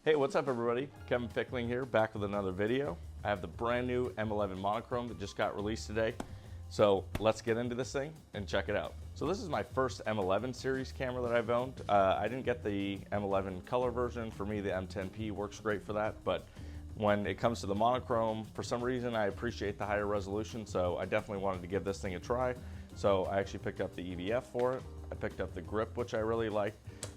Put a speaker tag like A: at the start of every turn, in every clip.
A: Hey, what's up everybody? Kevin Pickling here, back with another video. I have the brand new M11 Monochrome that just got released today. So let's get into this thing and check it out. So this is my first M11 series camera that I've owned. I didn't get the M11 color version. For me, the M10P works great for that, but when it comes to the monochrome, for some reason I appreciate the higher resolution, so I definitely wanted to give this thing a try. So I actually picked up the EVF for it. I picked up the grip, which I really like,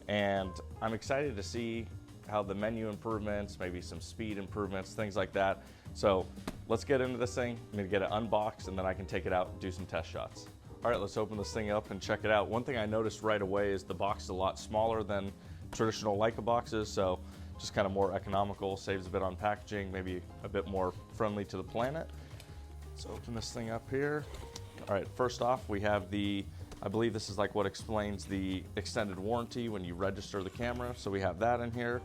A: and I'm excited to see how the menu improvements, maybe some speed improvements, things like that. So let's get into this thing. I'm gonna get it unboxed and then I can take it out and do some test shots. All right, let's open this thing up and check it out. One thing I noticed right away is the box is a lot smaller than traditional Leica boxes, so just kind of more economical, saves a bit on packaging, maybe a bit more friendly to the planet. Let's open this thing up here. All right, first off, we have I believe this is like what explains the extended warranty when you register the camera. So we have that in here.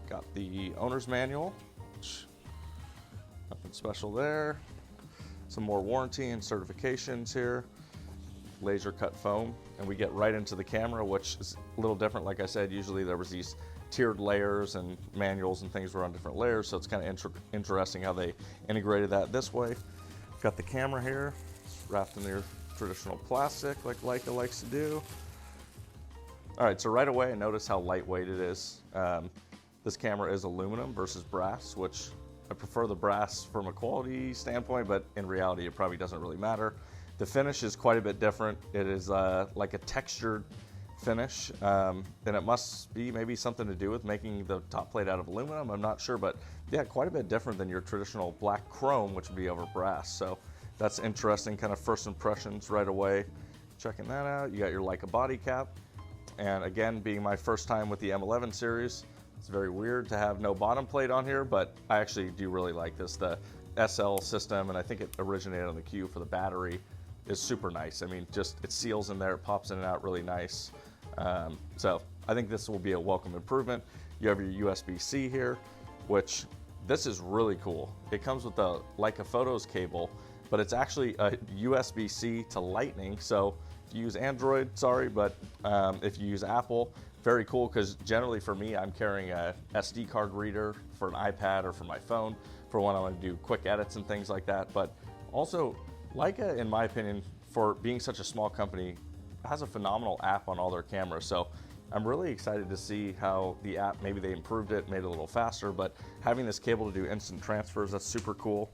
A: Got the owner's manual, nothing special there. Some more warranty and certifications here. Laser cut foam, and we get right into the camera, which is a little different. Like I said, usually there was these tiered layers and manuals and things were on different layers, so it's kind of interesting how they integrated that this way. Got the camera here, wrapped in their traditional plastic like Leica likes to do. All right, so right away I notice how lightweight it is. This camera is aluminum versus brass, which I prefer the brass from a quality standpoint, but in reality it probably doesn't really matter. The finish is quite a bit different. It is like a textured finish, and it must be maybe something to do with making the top plate out of aluminum. I'm not sure, but yeah, quite a bit different than your traditional black chrome, which would be over brass. So that's interesting, kind of first impressions right away. Checking that out. You got your Leica body cap. And again, being my first time with the M11 series, it's very weird to have no bottom plate on here, but I actually do really like this. The SL system, and I think it originated on the Q for the battery, is super nice. I mean, just it seals in there, it pops in and out really nice. So I think this will be a welcome improvement. You have your USB-C here, which this is really cool. It comes with the Leica Photos cable, but it's actually a USB-C to Lightning. So if you use Android, sorry, but if you use Apple, very cool, because generally for me, I'm carrying a SD card reader for an iPad or for my phone for when I want to do quick edits and things like that. But also, Leica, in my opinion, for being such a small company, has a phenomenal app on all their cameras. So I'm really excited to see how the app, maybe they improved it, made it a little faster, but having this cable to do instant transfers, that's super cool.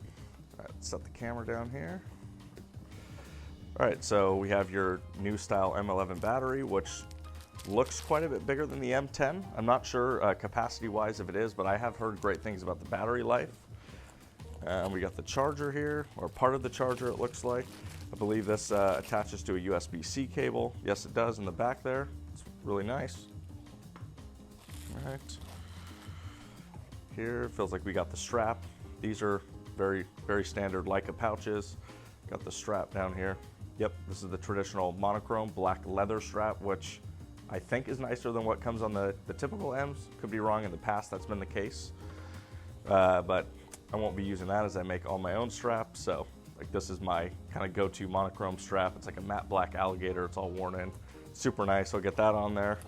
A: All right, let's set the camera down here. All right, so we have your new style M11 battery, which looks quite a bit bigger than the M10. I'm not sure capacity-wise if it is, but I have heard great things about the battery life. We got the charger here, or part of the charger it looks like. I believe this attaches to a USB-C cable. Yes, it does in the back there. It's really nice. All right. Here, it feels like we got the strap. These are very, very standard Leica pouches. Got the strap down here. Yep, this is the traditional monochrome black leather strap, which I think is nicer than what comes on the typical M's. Could be wrong, in the past that's been the case. But I won't be using that as I make all my own straps. So like this is my kind of go-to monochrome strap. It's like a matte black alligator. It's all worn in. Super nice. I'll get that on there.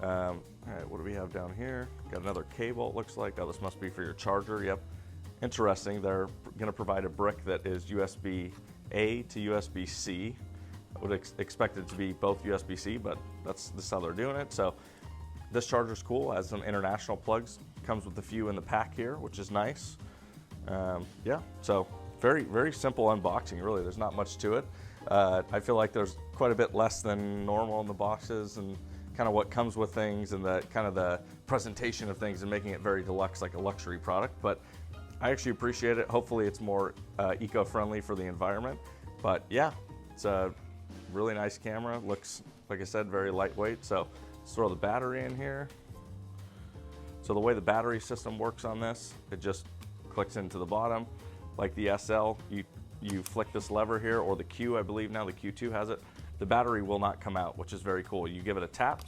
A: All right, what do we have down here? Got another cable, it looks like. Oh, this must be for your charger. Yep. Interesting. They're going to provide a brick that is USB-A to USB-C. I would expect it to be both USB-C, but this is how they're doing it. So this charger's cool. Has some international plugs. Comes with a few in the pack here, which is nice. Yeah, so very, very simple unboxing, really. There's not much to it. I feel like there's quite a bit less than normal in the boxes and kind of what comes with things and the kind of the presentation of things and making it very deluxe, like a luxury product. But I actually appreciate it. Hopefully it's more eco-friendly for the environment. But yeah, it's a really nice camera. Looks, like I said, very lightweight. So let's throw the battery in here. So the way the battery system works on this, it just clicks into the bottom. Like the SL, you flick this lever here, or the Q, I believe now the Q2 has it. The battery will not come out, which is very cool. You give it a tap,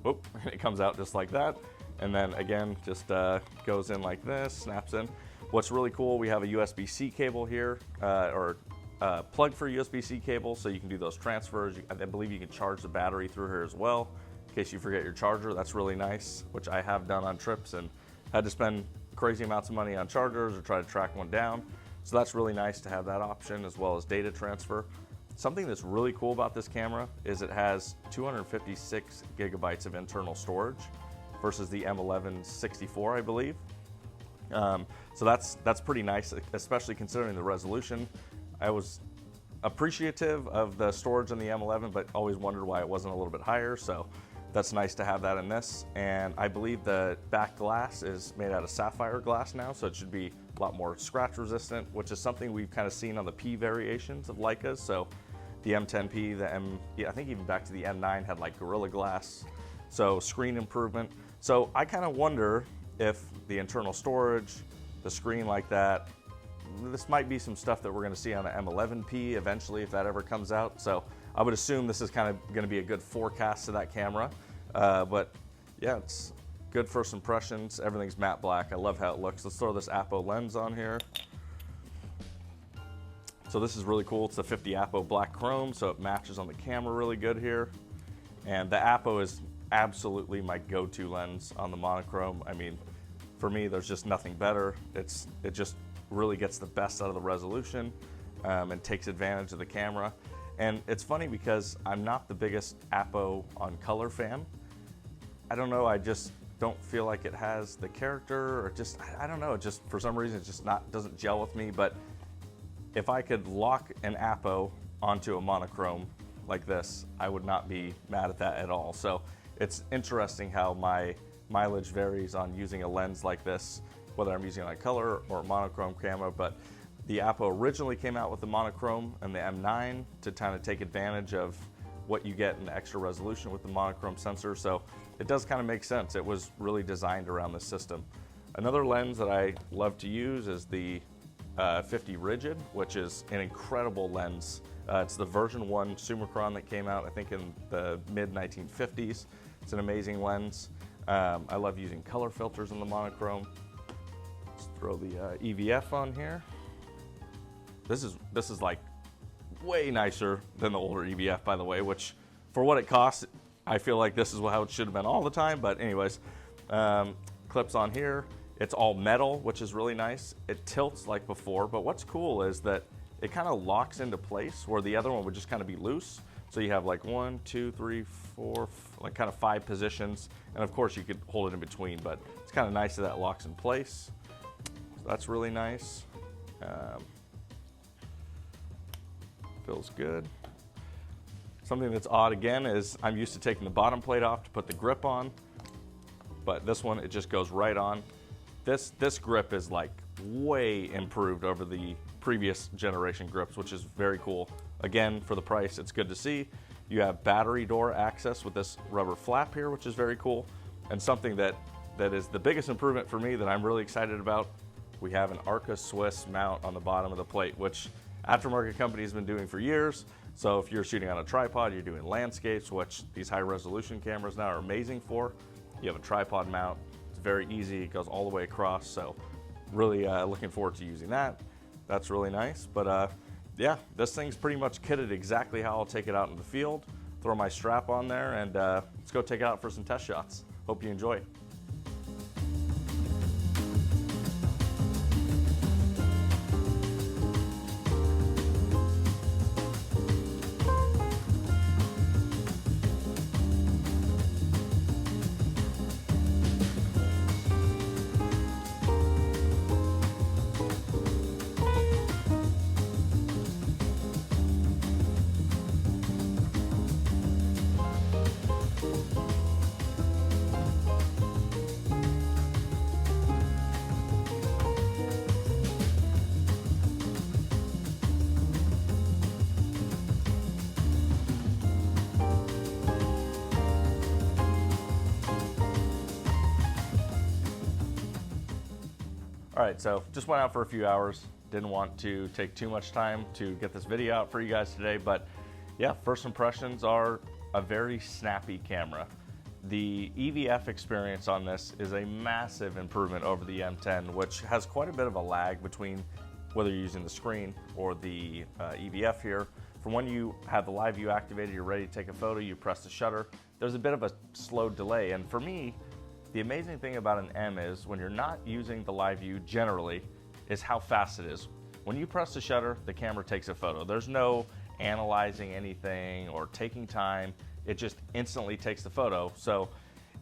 A: whoop, and it comes out just like that. And then again, just goes in like this, snaps in. What's really cool, we have a USB-C cable here, or plug for USB-C cable, so you can do those transfers. I believe you can charge the battery through here as well. case you forget your charger. That's really nice, which I have done on trips and had to spend crazy amounts of money on chargers or try to track one down. So that's really nice to have that option, as well as data transfer. Something that's really cool about this camera is it has 256 gigabytes of internal storage versus the M11 64, I believe. So that's pretty nice, especially considering the resolution. I was appreciative of the storage in the M11, but always wondered why it wasn't a little bit higher. So that's nice to have that in this. And I believe the back glass is made out of sapphire glass now, so it should be a lot more scratch resistant, which is something we've kind of seen on the P variations of Leicas. So the M10P, I think even back to the M9 had like Gorilla Glass. So screen improvement. So I kind of wonder if the internal storage, the screen like that, this might be some stuff that we're going to see on the M11P eventually if that ever comes out. So I would assume this is kind of going to be a good forecast to that camera. But yeah, it's good first impressions. Everything's matte black. I love how it looks. Let's throw this Apo lens on here. So this is really cool. It's the 50 Apo black chrome, so it matches on the camera really good here. And the Apo is absolutely my go-to lens on the monochrome. I mean, for me, there's just nothing better. It just really gets the best out of the resolution and takes advantage of the camera. And it's funny because I'm not the biggest Apo on color fan. I don't know, I just don't feel like it has the character, or just, I don't know, it just, for some reason, it just doesn't gel with me. But if I could lock an Apo onto a monochrome like this, I would not be mad at that at all. So it's interesting how my mileage varies on using a lens like this, whether I'm using it on a color or a monochrome camera. But the Apo originally came out with the monochrome and the M9 to kind of take advantage of what you get in extra resolution with the monochrome sensor. So it does kind of make sense. It was really designed around this system. Another lens that I love to use is the 50 Rigid, which is an incredible lens. It's the version 1 Summicron that came out, I think, in the mid-1950s. It's an amazing lens. I love using color filters in the monochrome. Let's throw the EVF on here. This is like way nicer than the older EVF, by the way, which for what it costs, I feel like this is how it should have been all the time. But anyways, clips on here. It's all metal, which is really nice. It tilts like before, but what's cool is that it kind of locks into place where the other one would just kind of be loose. So you have like 1, 2, 3, 4, like kind of 5 positions. And of course you could hold it in between, but it's kind of nice that that locks in place. So that's really nice. Feels good. Something that's odd again is I'm used to taking the bottom plate off to put the grip on, but this one, it just goes right on. This grip is like way improved over the previous generation grips, which is very cool. Again, for the price, it's good to see. You have battery door access with this rubber flap here, which is very cool. And something that is the biggest improvement for me that I'm really excited about, we have an Arca Swiss mount on the bottom of the plate, which aftermarket company has been doing for years. So if you're shooting on a tripod, you're doing landscapes, which these high resolution cameras now are amazing for. You have a tripod mount. It's very easy. It goes all the way across. So really looking forward to using that. That's really nice. But yeah, this thing's pretty much kitted exactly how I'll take it out in the field. Throw my strap on there and let's go take it out for some test shots. Hope you enjoy. All right, so just went out for a few hours. Didn't want to take too much time to get this video out for you guys today, but yeah, first impressions are a very snappy camera. The EVF experience on this is a massive improvement over the M10, which has quite a bit of a lag between whether you're using the screen or the EVF here. from when you have the live view activated, you're ready to take a photo, you press the shutter, there's a bit of a slow delay. And for me, the amazing thing about an M is when you're not using the live view generally, is how fast it is. When you press the shutter, the camera takes a photo. There's no analyzing anything or taking time. It just instantly takes the photo. So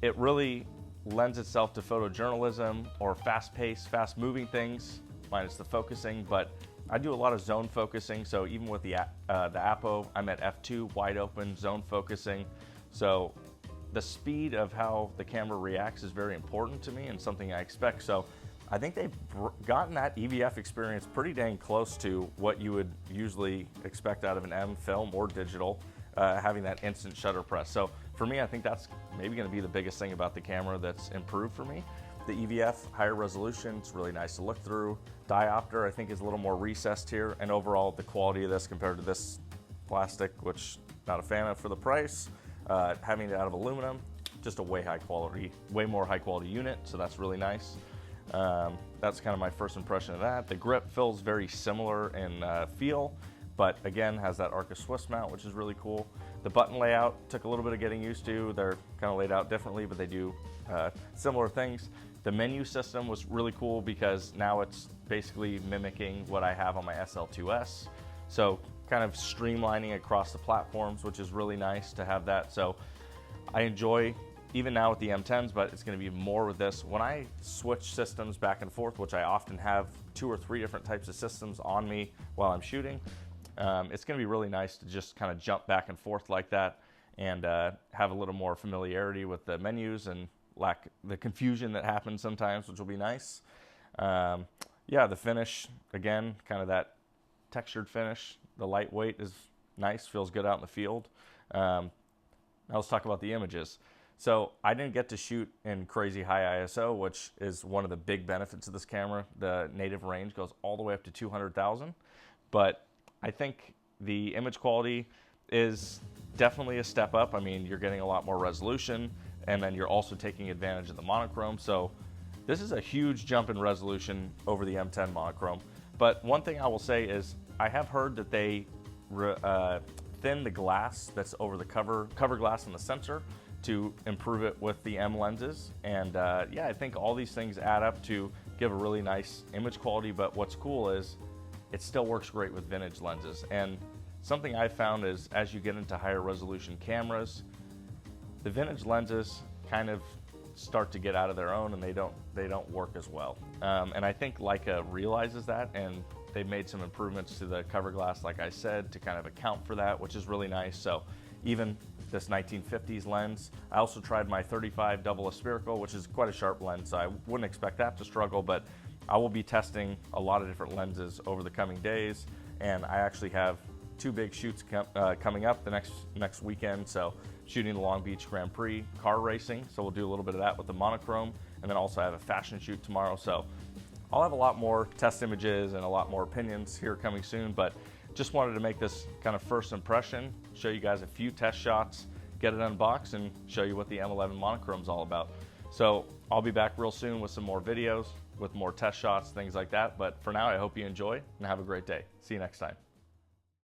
A: it really lends itself to photojournalism or fast-paced, fast-moving things, minus the focusing. But I do a lot of zone focusing. So even with the Apo, I'm at f2, wide open, zone focusing. So the speed of how the camera reacts is very important to me and something I expect. So I think they've gotten that EVF experience pretty dang close to what you would usually expect out of an M film or digital, having that instant shutter press. So for me, I think that's maybe gonna be the biggest thing about the camera that's improved for me. The EVF, higher resolution, it's really nice to look through. Diopter, I think, is a little more recessed here, and overall, the quality of this compared to this plastic, which not a fan of for the price, having it out of aluminum, just a way more high quality unit, so that's really nice. That's kind of my first impression of that. The grip feels very similar in feel, but again, has that Arca Swiss mount, which is really cool. The button layout took a little bit of getting used to. They're kind of laid out differently, but they do similar things. The menu system was really cool because now it's basically mimicking what I have on my SL2S. So kind of streamlining across the platforms, which is really nice to have that. So I enjoy, even now with the M10s, but it's gonna be more with this. When I switch systems back and forth, which I often have 2 or 3 different types of systems on me while I'm shooting, it's gonna be really nice to just kind of jump back and forth like that and have a little more familiarity with the menus and lack the confusion that happens sometimes, which will be nice. Yeah, the finish, again, kind of that textured finish. The lightweight is nice, feels good out in the field. Now let's talk about the images. So I didn't get to shoot in crazy high ISO, which is one of the big benefits of this camera. The native range goes all the way up to 200,000, but I think the image quality is definitely a step up. I mean, you're getting a lot more resolution, and then you're also taking advantage of the monochrome. So this is a huge jump in resolution over the M10 monochrome. But one thing I will say is I have heard that they thin the glass that's over the cover glass in the sensor to improve it with the M lenses. And yeah, I think all these things add up to give a really nice image quality. But what's cool is it still works great with vintage lenses. And something I found is as you get into higher resolution cameras, the vintage lenses kind of start to get out of their own and they don't work as well. And I think Leica realizes that, and they've made some improvements to the cover glass, like I said, to kind of account for that, which is really nice. So even this 1950s lens, I also tried my 35 double aspherical, which is quite a sharp lens, so I wouldn't expect that to struggle, but I will be testing a lot of different lenses over the coming days, and I actually have 2 big shoots coming up the next weekend. So shooting the Long Beach Grand Prix car racing, so we'll do a little bit of that with the monochrome, and then also I have a fashion shoot tomorrow. So I'll have a lot more test images and a lot more opinions here coming soon, but just wanted to make this kind of first impression, show you guys a few test shots, get it unboxed, and show you what the M11 Monochrome is all about. So I'll be back real soon with some more videos, with more test shots, things like that. But for now, I hope you enjoy and have a great day. See you next time.